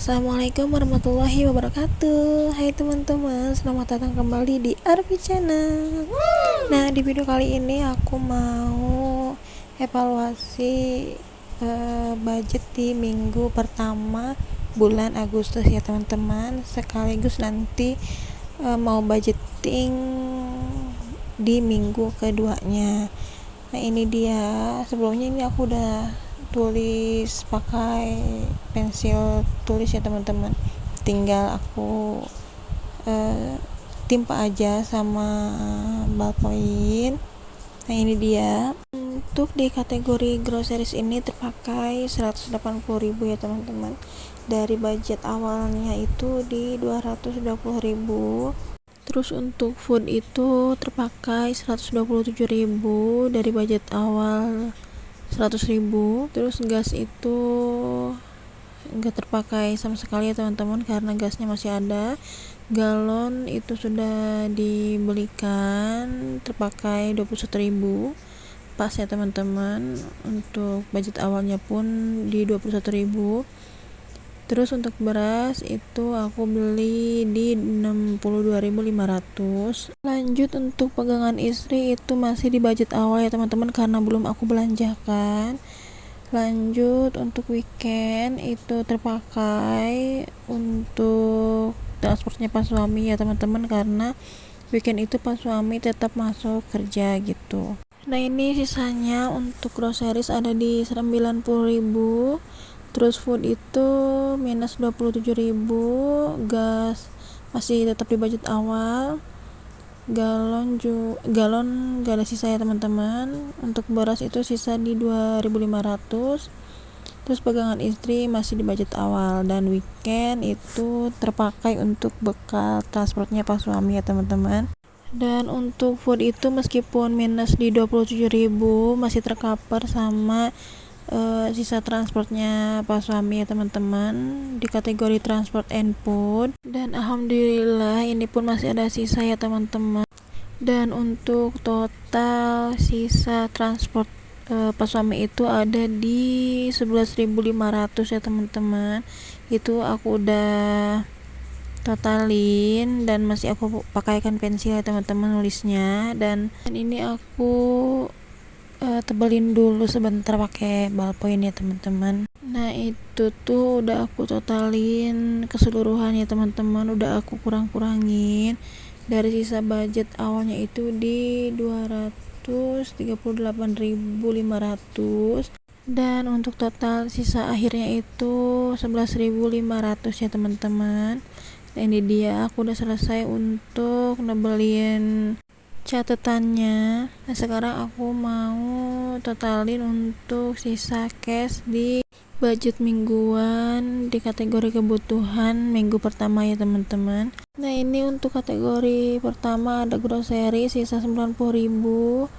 Assalamualaikum warahmatullahi wabarakatuh. Hai teman-teman, selamat datang kembali di Arfi Channel. Nah, di video kali ini aku mau evaluasi budget di minggu pertama bulan Agustus ya teman-teman. Sekaligus nanti mau budgeting di minggu keduanya. Nah, ini dia. Sebelumnya ini aku udah tulis pakai pensil tulis ya teman-teman, tinggal aku timpa aja sama ballpoint. Nah, ini dia. Untuk di kategori groceries ini terpakai 180.000 ya teman-teman, dari budget awalnya itu di 220.000. Terus untuk food itu terpakai 127.000 dari budget awal 100.000. Terus gas itu enggak terpakai sama sekali ya teman-teman, karena gasnya masih ada. Galon itu sudah dibelikan, terpakai 21.000 pas ya teman-teman. Untuk budget awalnya pun di 21.000. Terus untuk beras itu aku beli di 62.500. Lanjut untuk pegangan istri itu masih di budget awal ya teman-teman, karena belum aku belanjakan. Lanjut untuk weekend itu terpakai untuk transportnya pas suami ya teman-teman, karena weekend itu pas suami tetap masuk kerja gitu. Nah, ini sisanya untuk groceries ada di 90.000. Terus food itu minus 27.000. Gas masih tetap di budget awal. Galon gak ada sisa ya teman-teman. Untuk beras itu sisa di 2.500. Terus pegangan istri masih di budget awal, dan weekend itu terpakai untuk bekal transportnya pas suami ya teman-teman. Dan untuk food itu meskipun minus di 27.000 masih tercover sama sisa transportnya pas suami ya teman-teman, di kategori transport and food. Dan alhamdulillah ini pun masih ada sisa ya teman-teman. Dan untuk total sisa transport pas suami itu ada di 11.500 ya teman-teman. Itu aku udah totalin dan masih aku pakaikan pensil ya teman-teman nulisnya. Dan ini aku tebelin dulu sebentar pakai ballpoint ya teman-teman. Nah, itu tuh udah aku totalin keseluruhan ya teman-teman, udah aku kurang-kurangin dari sisa budget awalnya itu di 238.500, dan untuk total sisa akhirnya itu 11.500 ya teman-teman. Nah, ini dia, aku udah selesai untuk nebelin catatannya. Nah, sekarang aku mau totalin untuk sisa cash di budget mingguan di kategori kebutuhan minggu pertama ya teman-teman. Nah, ini untuk kategori pertama ada grocery sisa 90.000.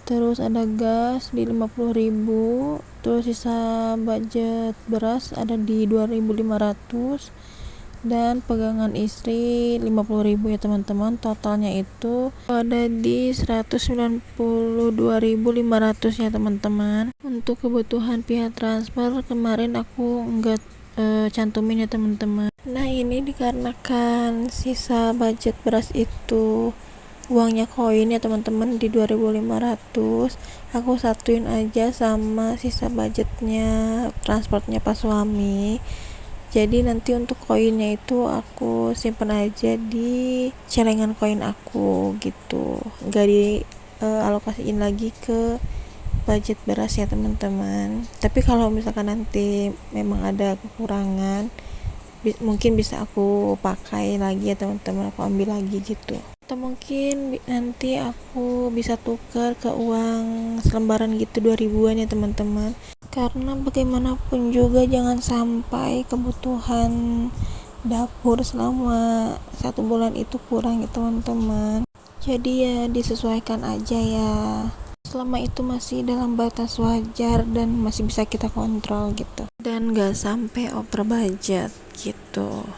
Terus ada gas di 50.000. Terus sisa budget beras ada di 2.500. Dan pegangan istri 50.000 ya teman-teman. Totalnya itu ada di 192.500 ya teman-teman. Untuk kebutuhan pihak transfer kemarin aku enggak cantumin ya teman-teman. Nah, ini dikarenakan sisa budget beras itu uangnya koin ya teman-teman di 2.500, aku satuin aja sama sisa budgetnya transportnya pas suami. Jadi nanti untuk koinnya itu aku simpan aja di celengan koin aku gitu, gak di alokasiin lagi ke budget beras ya teman-teman. Tapi kalau misalkan nanti memang ada kekurangan, mungkin bisa aku pakai lagi ya teman-teman, aku ambil lagi gitu. Atau mungkin nanti aku bisa tukar ke uang selembaran gitu 2.000-an ya teman-teman, karena bagaimanapun juga jangan sampai kebutuhan dapur selama 1 bulan itu kurang ya teman-teman. Jadi ya disesuaikan aja ya, selama itu masih dalam batas wajar dan masih bisa kita kontrol gitu, dan gak sampai over budget gitu.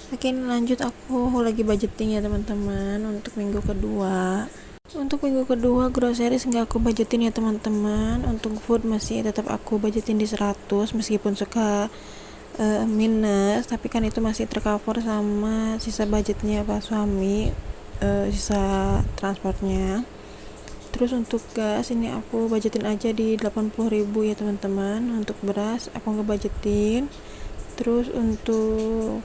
Oke, lanjut, aku lagi budgeting ya teman-teman untuk minggu kedua. Untuk minggu kedua groceries nggak aku budgetin ya teman-teman. Untuk food masih tetap aku budgetin di 100, meskipun suka minus, tapi kan itu masih tercover sama sisa budgetnya Pak suami, sisa transportnya. Terus untuk gas ini aku budgetin aja di 80.000 ya teman-teman. Untuk beras aku ngebudgetin. Terus untuk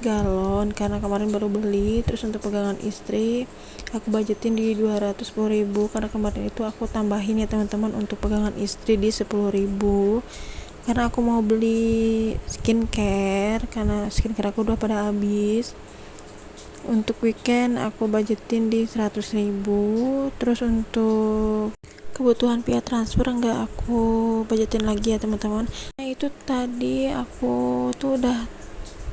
galon karena kemarin baru beli. Terus untuk pegangan istri aku budgetin di 210.000 karena kemarin itu aku tambahin ya teman-teman untuk pegangan istri di 10.000 karena aku mau beli skincare karena skincare aku udah pada habis. Untuk weekend aku budgetin di 100.000. Terus untuk kebutuhan via transfer enggak aku budgetin lagi ya teman-teman. Nah itu tadi aku tuh udah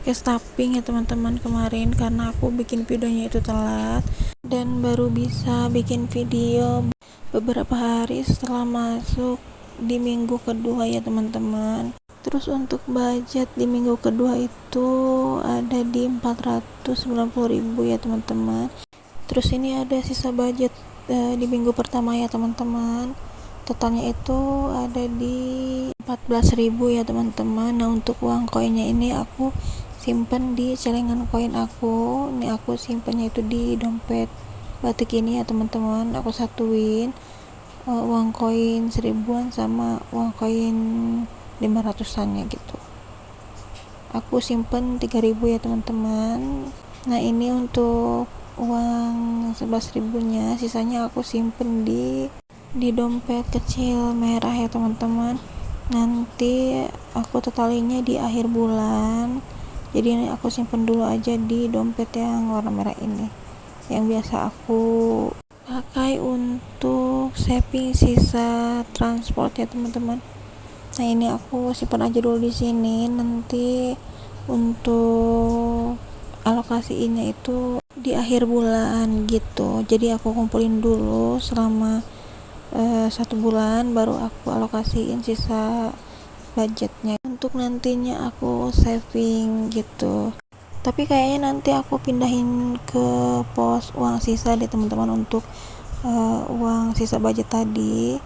cash tapping ya teman-teman kemarin karena aku bikin videonya itu telat dan baru bisa bikin video beberapa hari setelah masuk di minggu kedua ya teman-teman. Terus untuk budget di minggu kedua itu ada di 490.000 ya teman-teman. Terus ini ada sisa budget di minggu pertama ya teman-teman. Totalnya itu ada di 14.000 ya teman-teman. Nah untuk uang koinnya ini aku simpen di celengan koin aku. Ini aku simpennya itu di dompet batik ini ya teman-teman. Aku satuin uang koin 1000-an sama uang koin 500-annya gitu. Aku simpen 3.000 ya teman-teman. Nah ini untuk uang 11.000-nya, sisanya aku simpen di dompet kecil merah ya teman-teman. Nanti aku totalinya di akhir bulan. Jadi ini aku simpen dulu aja di dompet yang warna merah ini, yang biasa aku pakai untuk saving sisa transport ya teman-teman. Nah ini aku simpan aja dulu di sini. Nanti untuk alokasinya itu di akhir bulan gitu. Jadi aku kumpulin dulu selama 1 bulan baru aku alokasiin sisa budgetnya. Untuk nantinya aku saving gitu. Tapi kayaknya nanti aku pindahin ke pos uang sisa deh teman-teman untuk uang sisa budget tadi.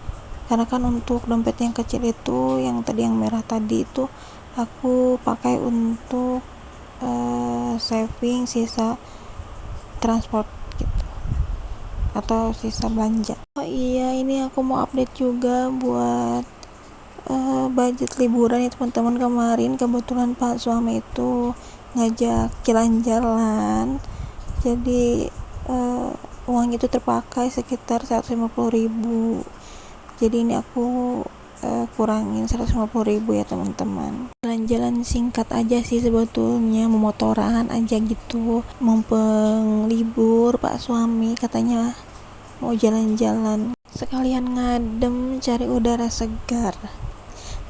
Karena kan untuk dompet yang kecil itu, yang tadi yang merah tadi itu aku pakai untuk saving sisa transport gitu atau sisa belanja. Oh iya, ini aku mau update juga buat budget liburan ya teman-teman. Kemarin kebetulan Pak suami itu ngajak jalan-jalan, jadi uang itu terpakai sekitar 150.000. Jadi ini aku kurangin 150.000 ya teman-teman. Jalan-jalan singkat aja sih sebetulnya, memotoran aja gitu. Mumpung libur Pak suami katanya mau jalan-jalan sekalian ngadem cari udara segar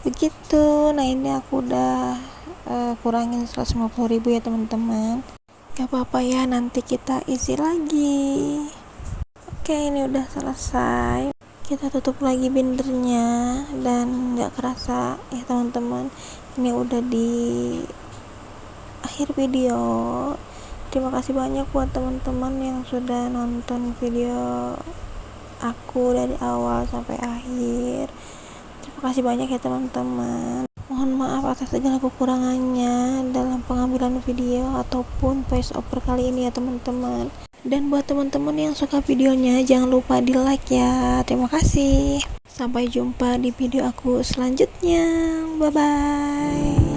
begitu. Nah ini aku udah kurangin 150.000 ya teman-teman. Gak apa-apa ya, nanti kita isi lagi. Oke, ini udah selesai. Kita tutup lagi bindernya dan gak kerasa ya teman-teman, ini udah di akhir video. Terima kasih banyak buat teman-teman yang sudah nonton video aku dari awal sampai akhir. Terima kasih banyak ya teman-teman. Mohon maaf atas segala kekurangannya dalam pengambilan video ataupun voice over kali ini ya teman-teman. Dan buat teman-teman yang suka videonya, jangan lupa di like ya. Terima kasih. Sampai jumpa di video aku selanjutnya. Bye bye.